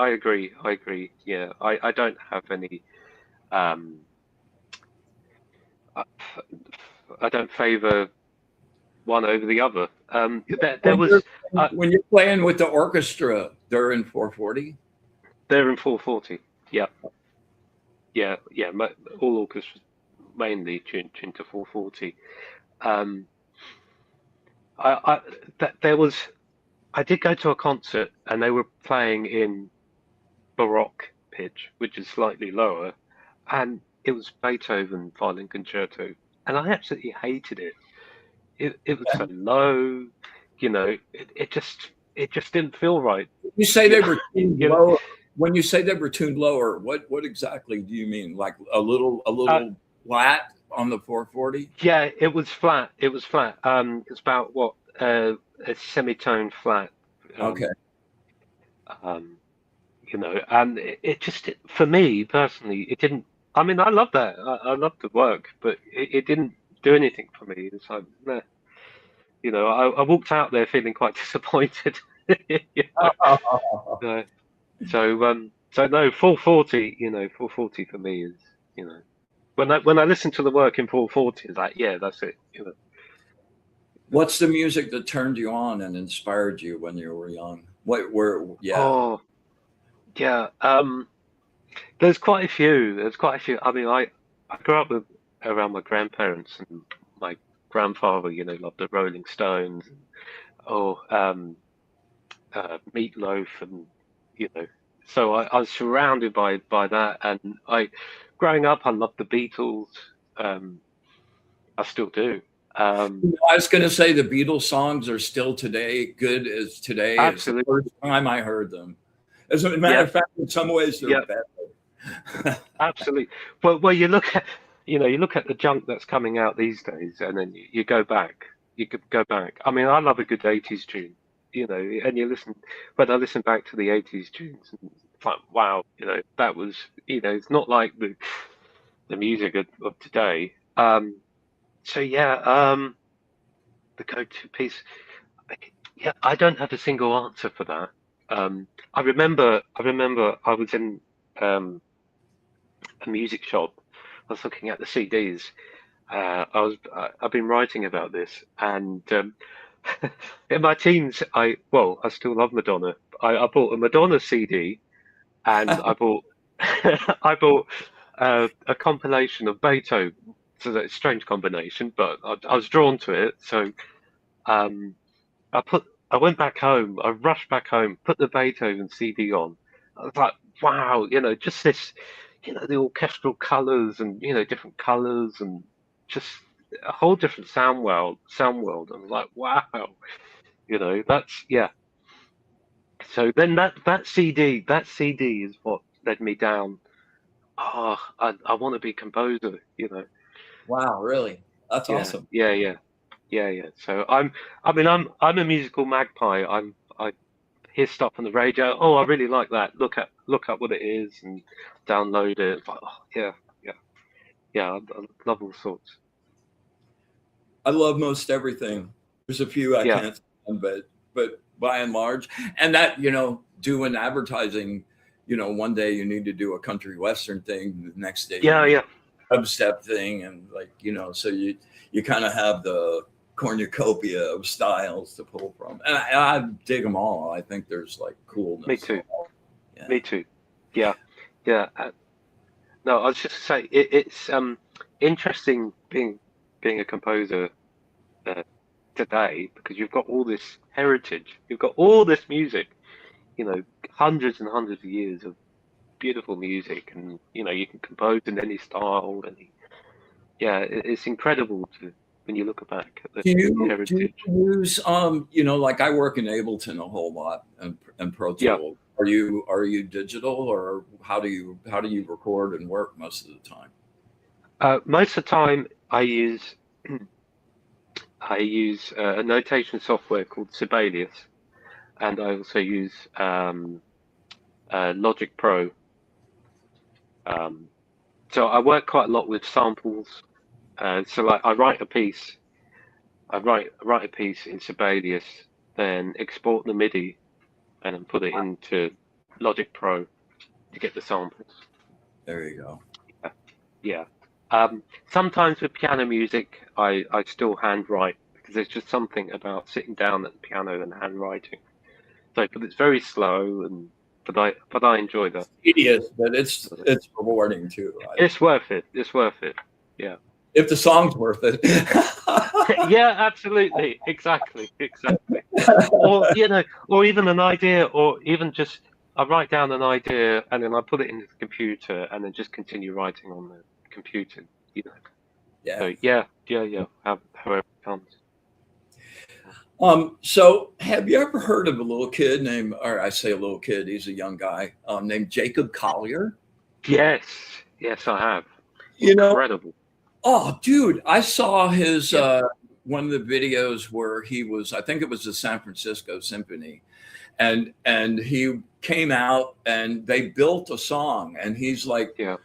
agree. I agree. Yeah. I don't have any. Um. I, I don't favor one over the other. There when was. you're when you're playing with the orchestra, they're in 440. They're in 440. Yeah. Yeah. Yeah. All orchestras mainly tuned to 440. Um. There was. I did go to a concert and they were playing in Baroque pitch, which is slightly lower, and it was Beethoven Violin Concerto, and I absolutely hated it. It was so low, it just didn't feel right. You say You they know, were tuned you know, lower. When you say they were tuned lower, what exactly do you mean? Like uh, a little flat on the 440? yeah, it was flat. It was flat. It's about what a semitone flat. Okay. Um, um, and it just for me personally, it didn't. I mean, I love that. I love the work, but it didn't do anything for me. It's like, nah. I walked out there feeling quite disappointed. You know, so so no, 440. 440 for me is, when I listen to the work in 440, it's like, yeah, that's it. What's the music that turned you on and inspired you when you were young? Yeah. Oh, yeah. There's quite a few. There's quite a few. I mean, I grew up around my grandparents, and my grandfather, loved the Rolling Stones. Oh, Meatloaf, and you know, so I was surrounded by that, and growing up, I loved the Beatles. Um, I still do. Um, I was going to say the Beatles songs are still today as the Absolutely. first time I heard them. As a matter Yeah, of fact, in some ways they're yeah, better. absolutely. Well, you look at the junk that's coming out these days, and then you go back. You could go back. I mean, I love a good '80s tune, and when I listen back to the '80s tunes, and it's like, wow, that was, it's not like the music of today. So yeah, the go-to piece. Yeah, I don't have a single answer for that. I remember I was in um, a music shop. I was looking at the CDs. I've been writing about this, and in my teens, I still love Madonna. I bought a Madonna CD, and I bought I bought a compilation of Beethoven. So that's a strange combination, but I was drawn to it. So um, I went back home. I rushed back home, put the Beethoven CD on. I was like, wow, just this, the orchestral colors, and different colors, and just a whole different sound world. I was like, wow, that's, yeah. So then that CD is what led me down. Oh, I want to be composer. Wow, really? That's Yeah, awesome. yeah, yeah, yeah, yeah. So I'm a musical magpie. I hear stuff on the radio. Oh, I really like that. Look up what it is and download it. It's like, oh, yeah, yeah. yeah, I love all sorts. I love most everything. There's a few I Yeah, can't stand, but by and large, and that doing advertising. One day you need to do a country western thing. The next day you yeah, need yeah. a dubstep thing, and so you kind of have the cornucopia of styles to pull from, and I dig them all. I think there's like Me coolness. too. Yeah. Me too. Yeah, yeah. No, I was just saying it's interesting being a composer uh, today because you've got all this heritage, you've got all this music, hundreds and hundreds of years of beautiful music, and you can compose in any style, and yeah, it's incredible to when you look back at the Do you heritage. use like I work in Ableton a whole lot and Pro Yeah, Tool. Are you digital, or how do you record and work most of the time? most of the time I use a notation software called Sibelius, and I also use Logic Pro. Um, so I work quite a lot with samples. So like I write a piece in Sibelius, then export the MIDI and then put it into Logic Pro to get the samples. There you go. Yeah. Yeah. Sometimes with piano music, I still handwrite because there's just something about sitting down at the piano and handwriting. So, but it's very slow, and but I enjoy that. Tedious, but it's rewarding too. It's worth it. It's worth it. Yeah. If the song's worth it. Yeah, absolutely. Exactly. Exactly. Or or even an idea, or even just I write down an idea and then I put it into the computer and then just continue writing on the computer. You know. Yeah. So yeah, yeah, yeah. However it comes. So have you ever heard of a little kid named, or I say a little kid, he's a young guy, named Jacob Collier? Yes, yes, I have. You know, Incredible. oh, dude, I saw his Yeah, one of the videos where he was, I think it was the San Francisco Symphony, and he came out and they built a song, and he's like yeah,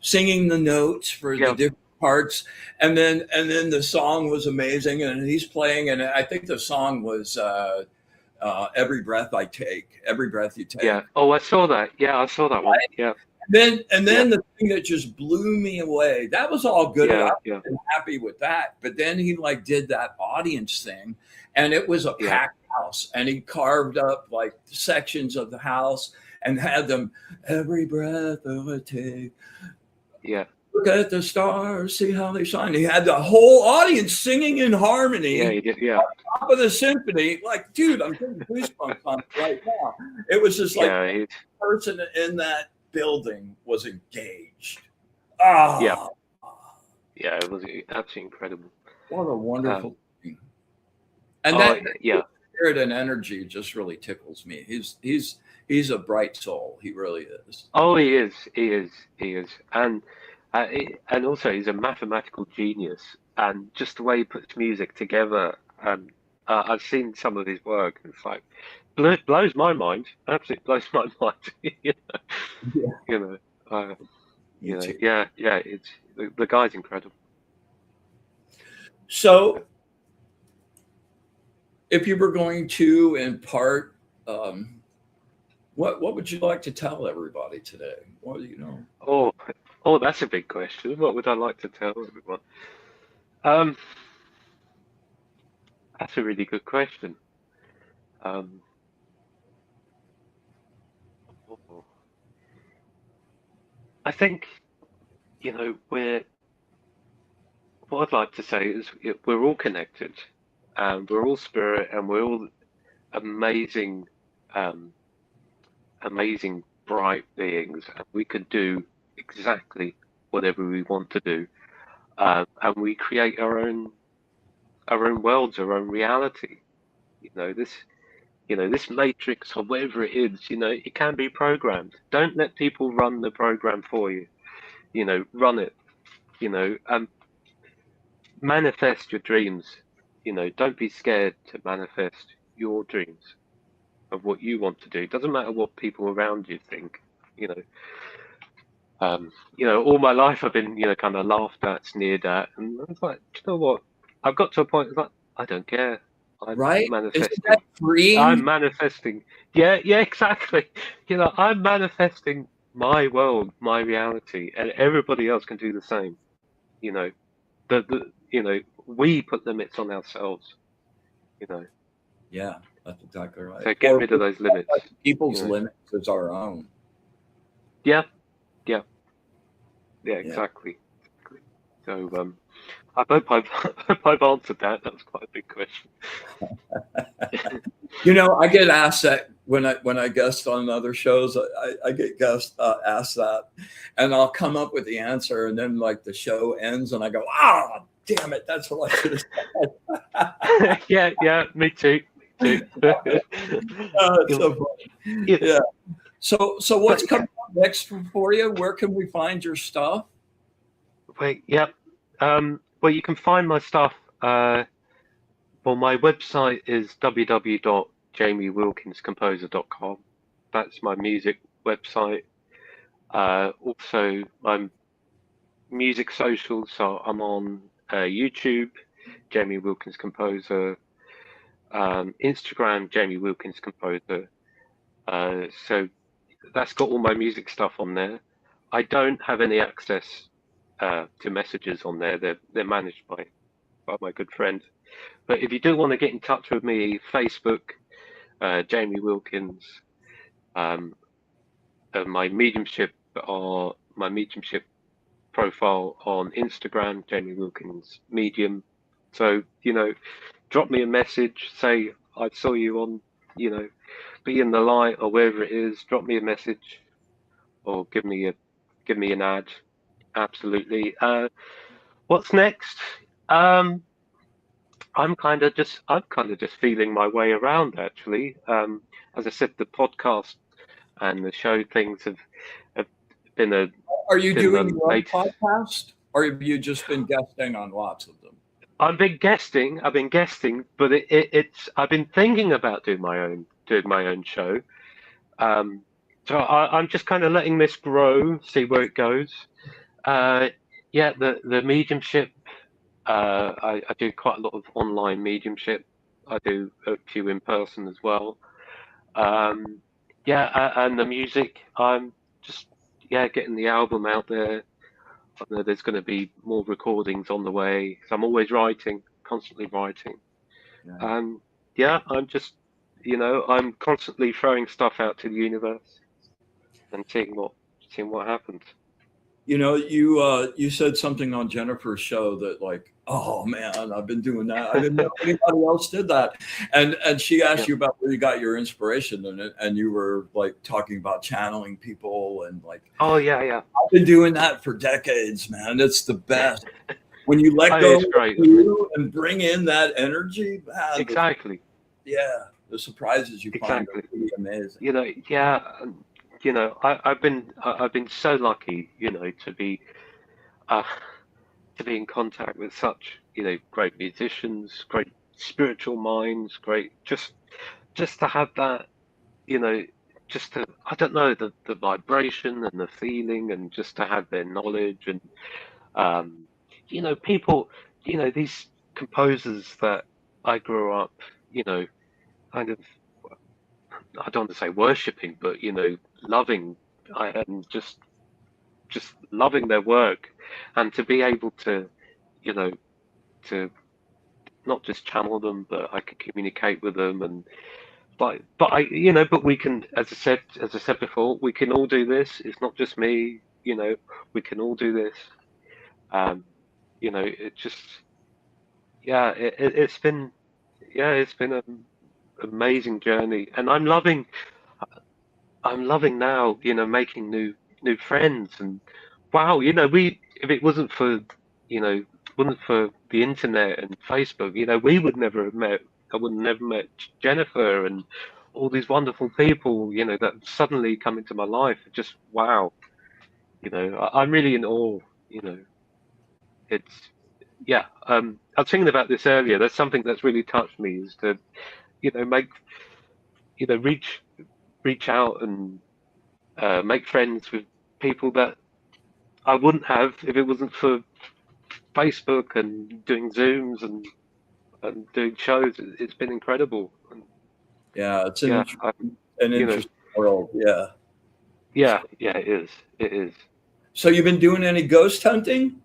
singing the notes for the yeah, different parts, and then the song was amazing, and he's playing, and I think the song was "Every Breath I Take," every breath you yeah. take. Oh, I saw that. Yeah, I saw that one. Yeah, And then yeah, the thing that just blew me away, that was all good. I yeah, was yeah, happy with that. But then he like did that audience thing, and it was a yeah, packed house, and he carved up like sections of the house and had them every breath I take. yeah, Look at the stars, see how they shine. He had the whole audience singing in yeah. harmony You did. Yeah, top of the symphony. Like, dude, I'm getting goosebumps on it right now. It was just like yeah, person in that building was engaged. yeah, Ah, yeah. It was absolutely incredible. what a Um, wonderful thing. And oh, that yeah. spirit and energy just really tickles me. He's a bright soul. He really is. Oh, he is. He is. He is. And also he's a mathematical genius. And just the way he puts music together. And I've seen some of his work. And it's like blows my mind. Absolutely blows my mind. You know. Yeah, You know. Uh, me too. yeah. Yeah. It's the guy's incredible. So, if you were going to impart, what would you like to tell everybody today? What do you know? Oh, oh, that's a big question. What would I like to tell everyone? Um, that's a really good question. Um, oh, I think, what I'd like to say is we're all connected, and we're all spirit, and we're all amazing, um, amazing, bright beings, and we can do exactly whatever we want to do, and we create our own worlds, our own reality. You know this. This matrix or whatever it is, it can be programmed. Don't let people run the program for you. Run it. And manifest your dreams. Don't be scared to manifest your dreams of what you want to do. It doesn't matter what people around you think. You know, You know, all my life I've been, you know, kind of laughed at, sneered at, and I was like, "Do you know what? I've got to a point, it's like, I don't care. I'm Right? Isn't that manifesting. I'm freeing? manifesting. Yeah, yeah, exactly. You know, I'm manifesting my world, my reality, and everybody else can do the same. You know, you know, we put limits on ourselves, you know, Yeah, that's exactly right. so get Or rid of those limits, people's you know. limits as our own. Yeah, yeah, yeah, Yeah. exactly. Exactly. So, I hope I've, I hope I've answered that. That was quite a big question. You know, I get asked that when I guest on other shows. I get asked that, and I'll come up with the answer, and then like the show ends, and I go, "Ah, damn it, that's what I should have said." Yeah, yeah, me too, me too. It's You- so funny. you- Yeah. So what's but yeah, coming up next for you? Where can we find your stuff? wait, yeah. Well, you can find my stuff. Well, my website is www.jamiewilkinscomposer.com. That's my music website. Also, my music socials. So I'm on YouTube, Jamie Wilkins Composer, Instagram, Jamie Wilkins Composer. So that's got all my music stuff on there. I don't have any access to messages on there. They're managed by my good friend. But if you do want to get in touch with me, Facebook, Jamie Wilkins, um, my mediumship profile on Instagram, Jamie Wilkins Medium. So, you know, drop me a message, say I saw you on, you know, be in the light or wherever it is, drop me a message or give me an ad. Absolutely. What's next? Um, I'm kind of just feeling my way around actually. As I said, the podcast and the show things have been a Are you been doing the your own latest. podcast, or have you just been guesting on lots of them? I've been guesting, but it's I've been thinking about doing my own show. Um, so I'm just kind of letting this grow, see where it goes. Uh, yeah, the mediumship. I do quite a lot of online mediumship. I do a few in person as well. Um, yeah, and the music. I'm just yeah getting the album out there. I know there's going to be more recordings on the way. So I'm always writing, constantly writing. Yeah. And yeah, I'm just, you know, I'm constantly throwing stuff out to the universe and seeing what happens. You know, you said something on Jennifer's show that like, oh man, I've been doing that. I didn't know anybody else did that. And she asked Yeah. you about where you got your inspiration in it, and you were like talking about channeling people and like Oh yeah, yeah. I've been doing that for decades, man. It's the best. When you let Oh, go it's of great, isn't it? you and bring in that energy, man, Exactly, yeah, the surprises you find are exactly. pretty amazing. You know, yeah. You know, I've been so lucky, you know, uh, to be in contact with such, you know, great musicians, great spiritual minds, great just to have that, you know, just to I don't know the vibration and the feeling and just to have their knowledge and um, you know, people, you know, these composers that I grew up, you know, kind of I don't want to say worshipping, but you know, loving and just loving their work and to be able to, you know, to not just channel them, but I could communicate with them and but I you know but we can as I said before we can all do this. It's not just me, you know, we can all do this. Um, you know, it just yeah it's been yeah it's been an amazing journey and I'm loving now, you know, making new friends and wow, you know, we if it wasn't for, you know, wasn't for the internet and Facebook, you know, we would never have met. I would never met Jennifer and all these wonderful people, you know, that suddenly come into my life. Just wow, you know, I'm really in awe. You know, it's yeah. I was thinking about this earlier. There's something that's really touched me is to, you know, make you know reach out and make friends with people that I wouldn't have if it wasn't for Facebook and doing Zooms and doing shows. It's been incredible. And Yeah, it's yeah, an you know, interesting world. Yeah. yeah, yeah, it is. It is. So you've been doing any ghost hunting?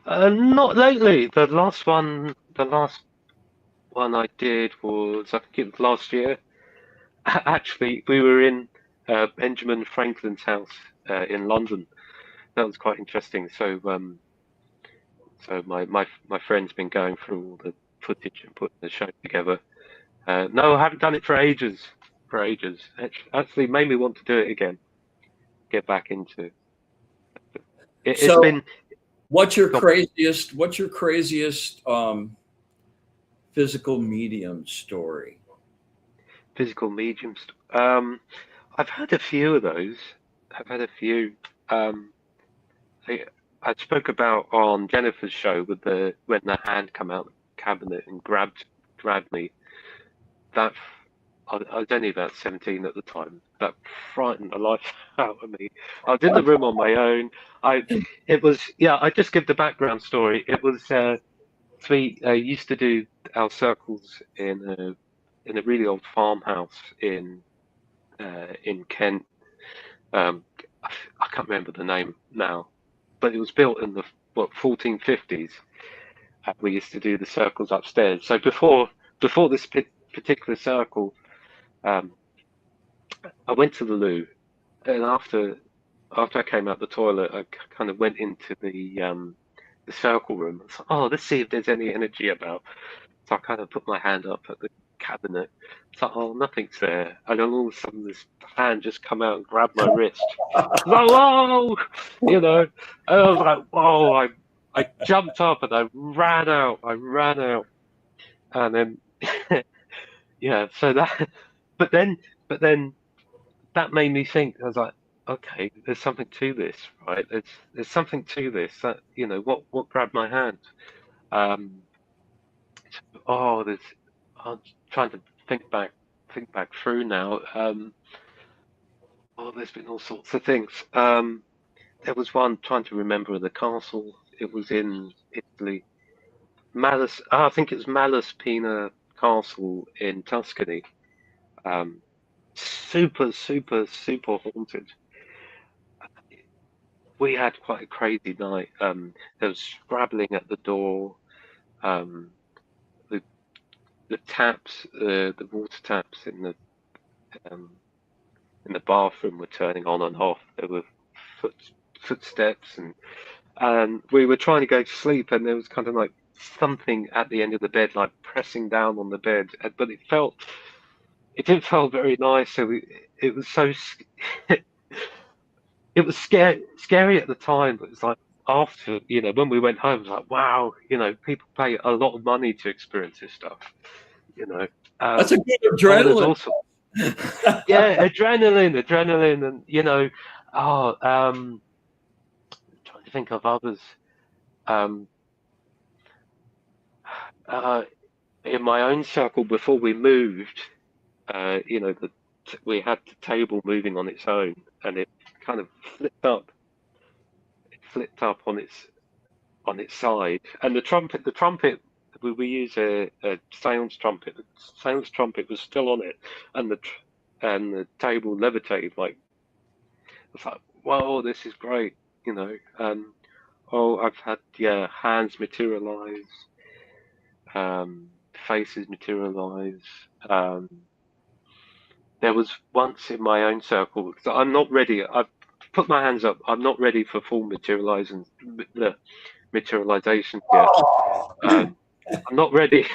Not lately. The last one I did was, I think it was last year. Actually, we were in Benjamin Franklin's house in London. That was quite interesting. So my friend's been going through all the footage and putting the show together. No, I haven't done it for ages. For ages. Actually, made me want to do it again. Get back into it. It's So been what's your craziest physical medium story? physical mediums. I've had a few of those. I've had a few. Um, I, I spoke about on Jennifer's show with the when the hand come out of the cabinet and grabbed me. That I was only about 17 at the time. That frightened the life out of me. I was in the room on my own. I it was yeah. I just give the background story. It was we used to do our circles in a really old farmhouse in Kent. Um, I can't remember the name now, but it was built in the 1450s. We used to do the circles upstairs. So before this particular circle, um, I went to the loo, and after I came out the toilet, I kind of went into the circle room. I was like, oh, let's see if there's any energy about. So I kind of put my hand up at the cabinet. It's like, oh, nothing's there. And then all of a sudden, this hand just come out and grab my wrist. I was like, whoa, you know. And I was like, whoa. I jumped up and I ran out. I ran out, and then yeah. So that, but then, but then that made me think. I was like, okay, there's something to this, right? There's something to this. That what grabbed my hand. Um, there's. I'm trying to think back through now. There's been all sorts of things. There was one trying to remember the castle. It was in Italy. I think it was Malaspina Castle in Tuscany. Um, super, super, super haunted. We had quite a crazy night. There was scrabbling at the door. Um, the the taps, the water taps um, in the bathroom were turning on and off. There were foot, footsteps, and we were trying to go to sleep, and there was kind of like something at the end of the bed, like pressing down on the bed. But it didn't feel very nice. It was it was scary at the time, but it's like after, when we went home, it was like, wow, people pay a lot of money to experience this stuff, you know. That's a good There's adrenaline. also yeah, adrenaline, and oh, trying to think of others. Um, uh, in my own circle before we moved, we had the table moving on its own, and it kind of flipped up. It flipped up on its side, and the trumpet. We use a seance trumpet. The seance trumpet was still on it, and the table levitated like. It's like, whoa, this is great, you know. I've had hands materialize, faces materialize. Um, there was once in my own circle. So I'm not ready. I've put my hands up. I'm not ready for full the materialization yet. Um, I'm not ready.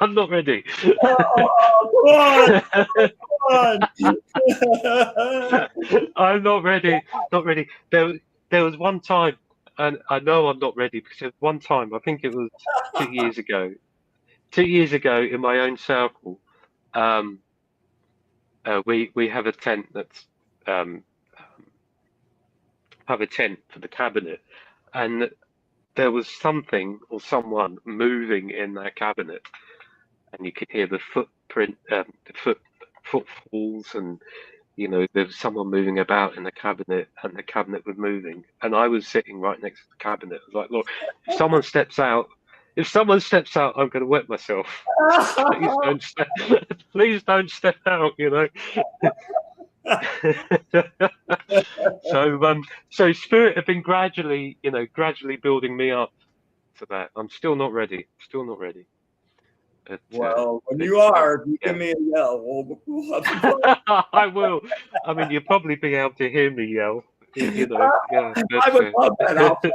I'm not ready. Oh, come on. I'm not ready. Not ready. There was one time, and I know I'm not ready because there was one time. I think it was 2 years ago. 2 years ago, in my own circle, um, we have a tent that's um, have a tent for the cabinet, and there was something or someone moving in that cabinet, and you could hear the footprint, the footfalls, and you know, there was someone moving about in the cabinet, and the cabinet was moving, and I was sitting right next to the cabinet. I was like, look, if someone steps out, I'm going to wet myself. Please don't step, please don't step out, you know. So spirit have been gradually, you know, gradually building me up to that. I'm still not ready. Still not ready. But, Well, when you are, you yeah. give me a yell. We'll have some fun. I will. I mean, you'll probably be able to hear me yell. You know, yeah. I would love that outfit.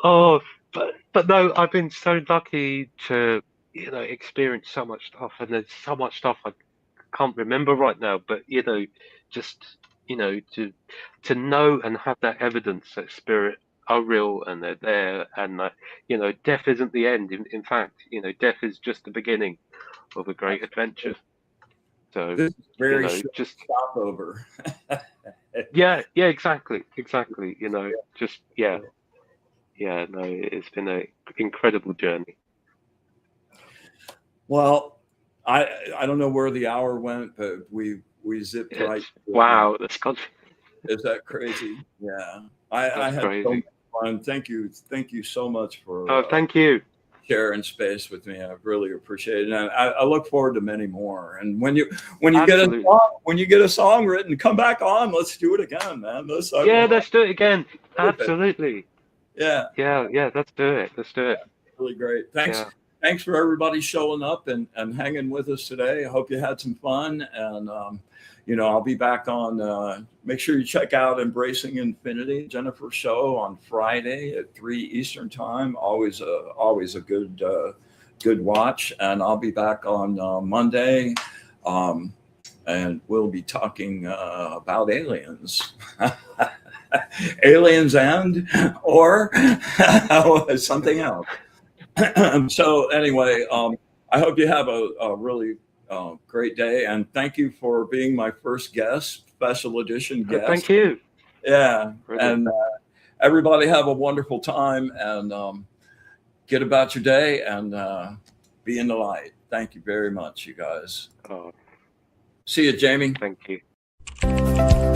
Oh, but no, I've been so lucky to, you know, experience so much stuff, and there's so much stuff I can't remember right now. But you know, just you know, to know and have that evidence that spirit are real and they're there, and you know, death isn't the end. In fact, you know, death is just the beginning of a great adventure. So, This is you very know, short just stopover. yeah, exactly. You know, just yeah. No, it's been an incredible journey. Well, I don't know where the hour went, but we zipped right through it now. Wow, that's got Is that crazy? Yeah, I that's had so crazy. much fun. Thank you so much for Oh, thank you. sharing space with me. I really appreciate it, and I look forward to many more. And when you Absolutely. get a song written, come back on. Let's do it again, man. Let's do it again. Absolutely. Yeah, Let's do it. Let's do it. really great. Thanks. Yeah. Thanks for everybody showing up and hanging with us today. I hope you had some fun. And, you know, I'll be back on. Make sure you check out Embracing Infinity, Jennifer's show on Friday at 3 Eastern time. Always a good watch. And I'll be back on Monday. And we'll be talking about aliens. Aliens or something else. So anyway, I hope you have a really great day, and thank you for being my first guest, special edition guest. Thank you. Yeah, Brilliant. and everybody have a wonderful time, and get about your day and be in the light. Thank you very much, you guys. Oh, See you, Jamie. thank you.